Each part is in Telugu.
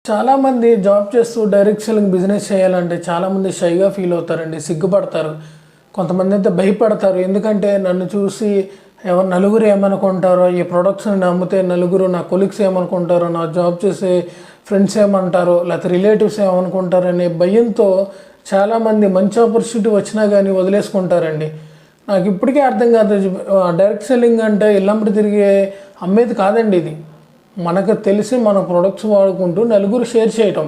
చాలామంది జాబ్ చేస్తూ డైరెక్ట్ సెల్లింగ్ బిజినెస్ చేయాలంటే చాలామంది షైగా ఫీల్ అవుతారండి, సిగ్గుపడతారు. కొంతమంది అయితే భయపడతారు. ఎందుకంటే నన్ను చూసి నలుగురు ఏమనుకుంటారో, ఈ ప్రొడక్ట్స్ని అమ్మితే నలుగురు నా కొలీగ్స్ ఏమనుకుంటారో, నా జాబ్ చేసే ఫ్రెండ్స్ ఏమంటారో, లేకపోతే రిలేటివ్స్ ఏమనుకుంటారో అనే భయంతో చాలామంది మంచి ఆపర్చునిటీ వచ్చినా కానీ వదిలేసుకుంటారండి. నాకు ఇప్పటికే అర్థం కాదు, డైరెక్ట్ సెల్లింగ్ అంటే ఇళ్ళంబడి తిరిగే అమ్మేది కాదండి. ఇది మనకు తెలిసి మన ప్రొడక్ట్స్ వాడుకుంటూ నలుగురు షేర్ చేయటం.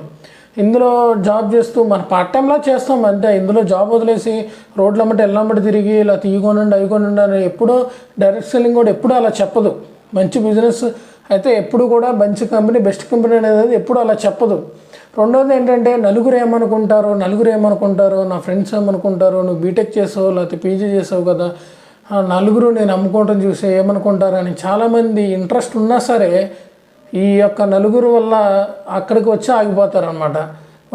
ఇందులో జాబ్ చేస్తూ మన పార్ట్ టైంలా చేస్తాం అంతే. ఇందులో జాబ్ వదిలేసి రోడ్లమ్మటి ఎల్లమ్మటి తిరిగి ఇలా తీయకొనండి అయికొనండి అని ఎప్పుడో డైరెక్ట్ సెల్లింగ్ కూడా ఎప్పుడూ అలా చెప్పదు. మంచి బిజినెస్ అయితే ఎప్పుడు కూడా మంచి కంపెనీ, బెస్ట్ కంపెనీ అనేది ఎప్పుడు అలా చెప్పదు. రెండోది ఏంటంటే నలుగురు ఏమనుకుంటారో, నా ఫ్రెండ్స్ ఏమనుకుంటారో, నువ్వు బీటెక్ చేసావు లేకపోతే పీజీ చేసావు కదా, నలుగురు నేను అమ్ముకోవటం చూసి ఏమనుకుంటారు అని చాలామంది ఇంట్రెస్ట్ ఉన్నా సరే ఈ యొక్క నలుగురు వల్ల అక్కడికి వచ్చి ఆగిపోతారు అనమాట.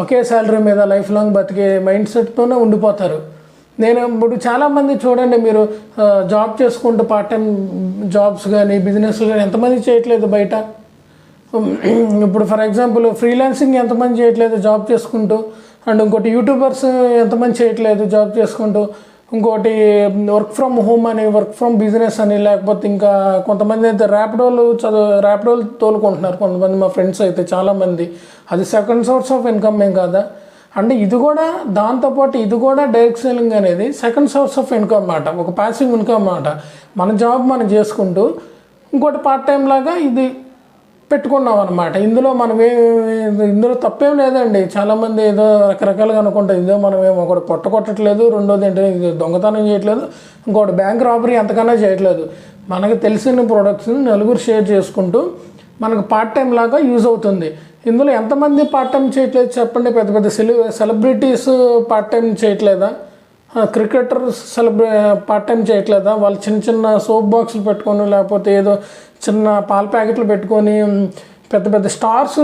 ఒకే శాలరీ మీద లైఫ్ లాంగ్ బతికే మైండ్ సెట్తోనే ఉండిపోతారు. నేను ఇప్పుడు చాలామంది చూడండి, మీరు జాబ్ చేసుకుంటూ పార్ట్ టైం జాబ్స్ కానీ బిజినెస్ కానీ ఎంతమంది చేయట్లేదు బయట. ఇప్పుడు ఫర్ ఎగ్జాంపుల్ ఫ్రీలాన్సింగ్ ఎంతమంది చేయట్లేదు జాబ్ చేసుకుంటూ, అండ్ ఇంకోటి యూట్యూబర్స్ ఎంతమంది చేయట్లేదు జాబ్ చేసుకుంటూ, ఇంకోటి వర్క్ ఫ్రమ్ హోమ్ అని, వర్క్ ఫ్రమ్ బిజినెస్ అని, లేకపోతే ఇంకా కొంతమంది అయితే ర్యాపిడోలు తోలుకుంటున్నారు కొంతమంది. మా ఫ్రెండ్స్ అయితే చాలామంది అది సెకండ్ సోర్స్ ఆఫ్ ఇన్కమ్ ఏం కాదా అంటే ఇది కూడా, దాంతోపాటు ఇది కూడా డైరెక్ట్ సెల్లింగ్ అనేది సెకండ్ సోర్స్ ఆఫ్ ఇన్కమ్ అన్నమాట, ఒక ప్యాసివ్ ఇన్కమ్ అన్నమాట. మన జాబ్ మనం చేసుకుంటూ ఇంకోటి పార్ట్ టైం లాగా ఇది పెట్టుకున్నాం అనమాట. ఇందులో తప్పేం లేదండి. చాలామంది ఏదో రకరకాలుగా అనుకుంటారు, ఇదో మనం ఏమో ఒకటి పొట్ట కొట్టట్లేదు, రెండోది ఏంటంటే దొంగతనం చేయట్లేదు, ఇంకోటి బ్యాంక్ రాబరీ ఎంతకన్నా చేయట్లేదు. మనకు తెలిసిన ప్రొడక్ట్స్ని నలుగురు షేర్ చేసుకుంటూ మనకు పార్ట్ టైం లాగా యూజ్ అవుతుంది. ఇందులో ఎంతమంది పార్ట్ టైం చేయట్లేదు చెప్పండి. పెద్ద పెద్ద సెలబ్రిటీస్ పార్ట్ టైం చేయట్లేదా? క్రికెటర్స్ పార్ట్ టైం చేయట్లేదా? వాళ్ళు చిన్న చిన్న సోప్ బాక్సులు పెట్టుకొని, లేకపోతే ఏదో చిన్న పాల ప్యాకెట్లు పెట్టుకొని, పెద్ద పెద్ద స్టార్స్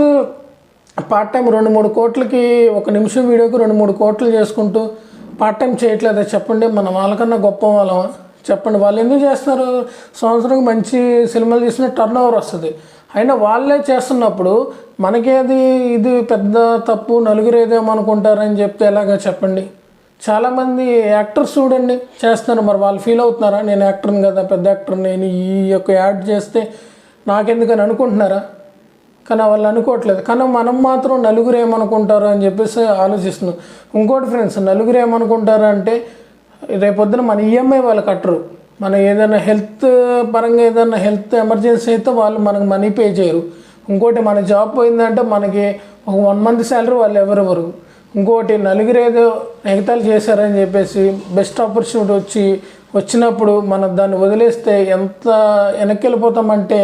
పార్ట్ టైం 2-3 కోట్లకి ఒక నిమిషం వీడియోకి 2-3 కోట్లు చేసుకుంటూ పార్ట్ టైం చేయట్లేదా చెప్పండి. మన వాళ్ళకన్నా గొప్ప వాళ్ళమా చెప్పండి. వాళ్ళు ఎందుకు చేస్తున్నారు? సంవత్సరానికి మంచి సినిమాలు తీసిన టర్న్ ఓవర్ వస్తుంది. అయినా వాళ్ళే చేస్తున్నప్పుడు మనకేది ఇది పెద్ద తప్పు, నలుగురు ఏదేమనుకుంటారని చెప్తే ఎలాగా చెప్పండి. చాలామంది యాక్టర్స్ చూడండి చేస్తున్నారు, మరి వాళ్ళు ఫీల్ అవుతున్నారా? నేను యాక్టర్ని కదా, పెద్ద యాక్టర్, నేను ఈ యొక్క యాడ్ చేస్తే నాకెందుకని అనుకుంటున్నారా? కానీ వాళ్ళు అనుకోవట్లేదు. కానీ మనం మాత్రం నలుగురు ఏమనుకుంటారు అని చెప్పేసి ఆలోచిస్తున్నాం. ఇంకోటి ఫ్రెండ్స్, నలుగురు ఏమనుకుంటారు అంటే రేపొద్దున మన ఈఎంఐ వాళ్ళు కట్టరు. మన ఏదైనా హెల్త్ పరంగా ఏదైనా హెల్త్ ఎమర్జెన్సీ అయితే వాళ్ళు మనకు మనీ పే చేయరు. ఇంకోటి మన జాబ్ పోయిందంటే మనకి ఒక 1 మంత్ శాలరీ వాళ్ళు ఎవరెవరు. ఇంకోటి నలుగురు ఏదో ఎగతాలు చేశారని చెప్పేసి బెస్ట్ ఆపర్చునిటీ వచ్చినప్పుడు మనం దాన్ని వదిలేస్తే ఎంత వెనక్కి వెళ్ళిపోతామంటే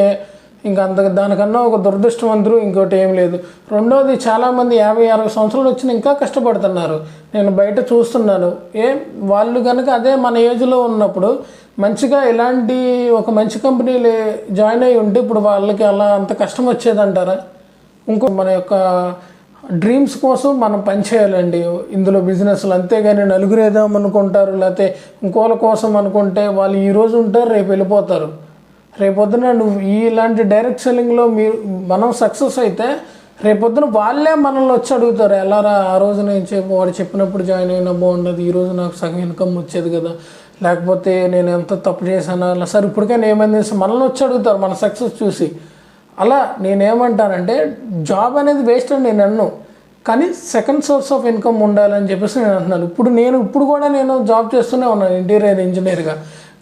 ఇంకా దానికన్నా ఒక దురదృష్టవంతులు ఇంకోటి ఏం లేదు. రెండోది, చాలామంది 50-60 సంవత్సరాలు వచ్చిన ఇంకా కష్టపడుతున్నారు. నేను బయట చూస్తున్నాను. వాళ్ళు కనుక అదే మన ఏజ్లో ఉన్నప్పుడు మంచిగా ఇలాంటి ఒక మంచి కంపెనీలు జాయిన్ అయ్యి ఉంటే ఇప్పుడు వాళ్ళకి అలా అంత కష్టం వచ్చేదంటారా? ఇంకో మన యొక్క డ్రీమ్స్ కోసం మనం పనిచేయాలండి ఇందులో బిజినెస్లు. అంతేగాని నలుగురు ఏదామనుకుంటారు లేకపోతే ఇంకోళ్ళ కోసం అనుకుంటే వాళ్ళు ఈరోజు ఉంటారు, రేపు వెళ్ళిపోతారు. రేపొద్దున నువ్వు ఇలాంటి డైరెక్ట్ సెల్లింగ్లో మనం సక్సెస్ అయితే రేపొద్దున వాళ్ళే మనల్ని వచ్చి అడుగుతారు, ఎలారా ఆ రోజు నేను వాడు చెప్పినప్పుడు జాయిన్ అయినా బాగుండదు, ఈరోజు నాకు సగం ఇన్కమ్ వచ్చేది కదా, లేకపోతే నేను ఎంత తప్పు చేశాను అలా సార్ ఇప్పటికైనా ఏమైంది మనల్ని వచ్చి అడుగుతారు మన సక్సెస్ చూసి. అలా నేనేమంటానంటే జాబ్ అనేది వేస్ట్ అని నేను అన్ను, కానీ సెకండ్ సోర్స్ ఆఫ్ ఇన్కమ్ ఉండాలని చెప్పేసి నేను అంటున్నాను. ఇప్పుడు కూడా నేను జాబ్ చేస్తూనే ఉన్నాను ఇంటీరియర్ ఇంజనీర్గా,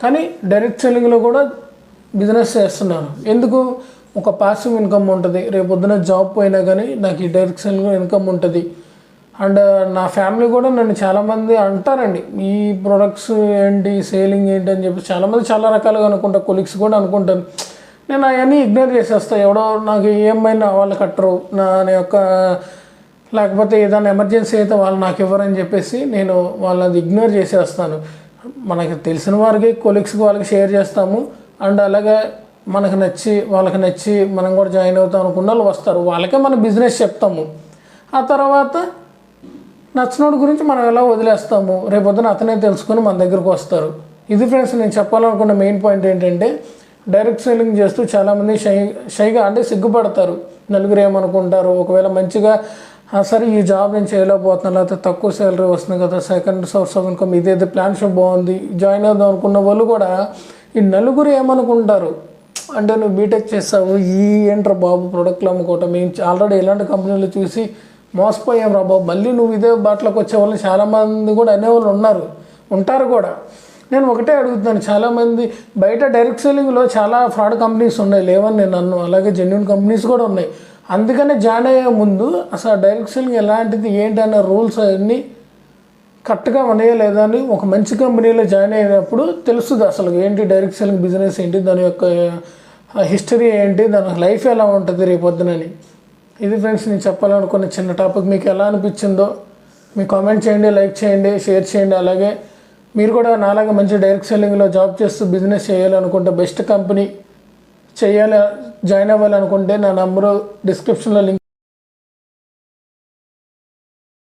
కానీ డైరెక్ట్ సెల్లింగ్లో కూడా బిజినెస్ చేస్తున్నాను. ఎందుకు? ఒక పాసివ్ ఇన్కమ్ ఉంటుంది. రేపొద్దున జాబ్ పోయినా కానీ నాకు ఈ డైరెక్ట్ సెల్లింగ్ ఇన్కమ్ ఉంటుంది. అండ్ నా ఫ్యామిలీ కూడా నన్ను చాలామంది అంటారండి, ఈ ప్రొడక్ట్స్ ఏంటి, సేలింగ్ ఏంటి అని చెప్పి చాలామంది చాలా రకాలుగా అనుకుంటారు. కొలీగ్స్ కూడా అనుకుంటాను. నేను అవన్నీ ఇగ్నోర్ చేసేస్తాను. ఎవడో నాకు ఏమైనా వాళ్ళు కట్టరు నా యొక్క, లేకపోతే ఏదైనా ఎమర్జెన్సీ అయితే వాళ్ళు నాకు ఇవ్వరని చెప్పేసి నేను వాళ్ళది ఇగ్నోర్ చేసేస్తాను. మనకి తెలిసిన వారికి కొలీగ్స్కి వాళ్ళకి షేర్ చేస్తాము. అండ్ అలాగే మనకు నచ్చి వాళ్ళకి నచ్చి మనం కూడా జాయిన్ అవుతాం అనుకున్న వాళ్ళు వస్తారు, వాళ్ళకే మనం బిజినెస్ చెప్తాము. ఆ తర్వాత నచ్చినోడి గురించి మనం ఎలా వదిలేస్తాము, రేపొద్దున అతనే తెలుసుకొని మన దగ్గరకు వస్తారు. ఇది ఫ్రెండ్స్ నేను చెప్పాలనుకున్న మెయిన్ పాయింట్ ఏంటంటే డైరెక్ట్ సెల్లింగ్ చేస్తూ చాలామంది షైగా అంటే సిగ్గుపడతారు. నలుగురు ఏమనుకుంటారు, ఒకవేళ మంచిగా సరే ఈ జాబ్ నేను చేయలేకపోతున్నాను, లేకపోతే తక్కువ శాలరీ వస్తుంది కదా, సెకండ్ సోర్స్ ఆఫ్ ఇన్కమ్ ఇదేదో ప్లాన్షిప్ బాగుంది జాయిన్ అవుదాం అనుకున్న వాళ్ళు కూడా ఈ నలుగురు ఏమనుకుంటారు అంటే నువ్వు బీటెక్ చేస్తావు, ఈ ఏంట్రా బాబు ప్రొడక్ట్లు అమ్ముకోవటం, మేము ఆల్రెడీ ఇలాంటి కంపెనీలు చూసి మోసపోయాం రా బాబు, మళ్ళీ నువ్వు ఇదే బాటలోకి వచ్చే వాళ్ళు చాలామంది కూడా అనేవాళ్ళు ఉంటారు కూడా. నేను ఒకటే అడుగుతున్నాను, చాలామంది బయట డైరెక్ట్ సెల్లింగ్లో చాలా ఫ్రాడ్ కంపెనీస్ ఉన్నాయి, లేవని నేను అన్ను, అలాగే జెన్యూన్ కంపెనీస్ కూడా ఉన్నాయి. అందుకనే జాయిన్ అయ్యే ముందు అసలు డైరెక్ట్ సెల్లింగ్ ఎలాంటిది ఏంటి అనే రూల్స్ అవన్నీ కరెక్ట్గా ఉన్నాయా లేదా అని ఒక మంచి కంపెనీలో జాయిన్ అయినప్పుడు తెలుస్తుంది అసలు ఏంటి డైరెక్ట్ సెల్లింగ్ బిజినెస్ ఏంటి, దాని యొక్క హిస్టరీ ఏంటి, దాని లైఫ్ ఎలా ఉంటుంది రేపొద్దునని. ఇది ఫ్రెండ్స్ నేను చెప్పాలనుకున్న చిన్న టాపిక్. మీకు ఎలా అనిపించిందో మీ కామెంట్ చేయండి, లైక్ చేయండి, షేర్ చేయండి. అలాగే మీరు కూడా నాలాగా మంచి డైరెక్ట్ సెల్లింగ్లో జాబ్ చేస్తూ బిజినెస్ చేయాలనుకుంటే, బెస్ట్ కంపెనీ జాయిన్ అవ్వాలనుకుంటే నా నంబరు డిస్క్రిప్షన్లో లింక్